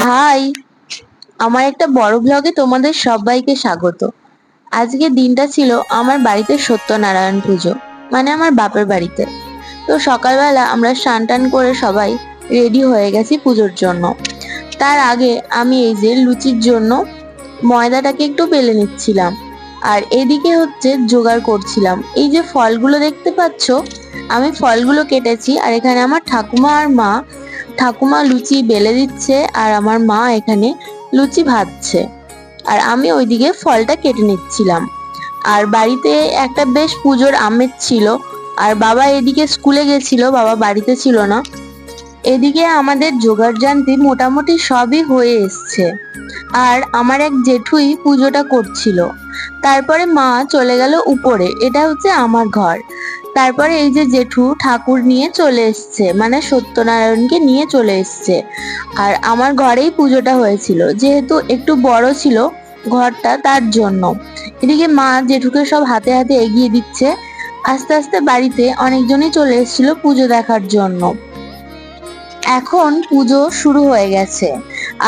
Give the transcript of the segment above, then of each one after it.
High, আমার একটা বড় ব্লগে তোমাদের সবাইকে স্বাগত। আজকে দিনটা ছিল আমার বাড়িতে সত্যনারায়ণ পুজো, মানে আমার বাপের বাড়িতে। তো সকালবেলা আমরা স্নান টান করে সবাই রেডি হয়ে গেছি পুজোর জন্য। তার আগে আমি এই যে লুচির জন্য ময়দাটাকে একটু বেলে নিচ্ছিলাম, আর এদিকে হচ্ছে জোগাড় করছিলাম। এই যে ফলগুলো দেখতে পাচ্ছ, আমি ফলগুলো কেটেছি, আর এখানে আমার ঠাকুমা লুচি বেলে দিচ্ছে, আর আমার মা এখানে লুচি ভাজছে, আর আমি ওইদিকে ফলটা কেটে নিচ্ছিলাম। আর বাড়িতে একটা বেশ পুজোর আমেজ ছিল, আর বাবা এদিকে স্কুলে গেছিল, বাবা বাড়িতে ছিল না। এদিকে আমাদের জোগাড়যন্ত্রী মোটামুটি সবই হয়ে এসছে, আর আমার এক জেঠুই পুজোটা করছিল। তারপরে মা চলে গেল উপরে, এটা হচ্ছে আমার ঘর। তারপরে এই যে জেঠু ঠাকুর নিয়ে চলে এসছে, মানে সত্যনারায়ণকে নিয়ে চলে এসছে। আর আমার ঘরেই পুজোটা হয়েছিল, যেহেতু একটু বড় ছিল ঘরটা, তার জন্য। এদিকে মা জেঠুকে সব হাতে হাতে এগিয়ে দিচ্ছে। আস্তে আস্তে বাড়িতে অনেকজনই চলে এসেছিল পুজো দেখার জন্য। এখন পুজো শুরু হয়ে গেছে,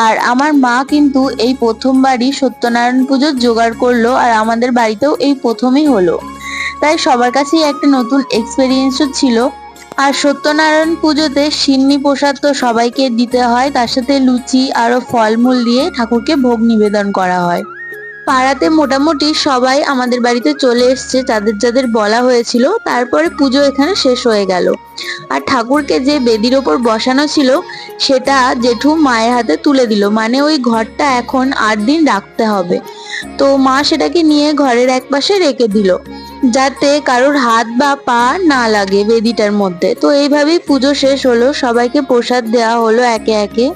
আর আমার মা কিন্তু এই প্রথমবারই সত্যনারায়ণ পুজোর জোগাড় করলো, আর আমাদের বাড়িতেও এই প্রথমই হলো। তাই সবার কাছেই একটা নতুন এক্সপেরিয়েন্সও ছিল। আর সত্যনারায়ণ পুজোতে সিন্নি প্রসাদ তো সবাইকে দিতে হয়, তার সাথে লুচি আরো ফলমূল দিয়ে ঠাকুরকে ভোগ নিবেদন করা হয়। পাড়াতে মোটামুটি সবাই আমাদের বাড়িতে চলে এসছে, যাদের যাদের বলা হয়েছিল। তারপরে পুজো এখানে শেষ হয়ে গেল, আর ঠাকুরকে যে বেদির ওপর বসানো ছিল সেটা জেঠু মায়ের হাতে তুলে দিল, মানে ওই ঘরটা এখন 8 দিন রাখতে হবে। তো মা সেটাকে নিয়ে ঘরের একপাশে রেখে দিল, যাতে কারোর হাত বা পা না লাগে বেদিটার মধ্যে। তো এইভাবেই পুজো শেষ হলো, সবাইকে প্রসাদ দেওয়া হলো একে একে।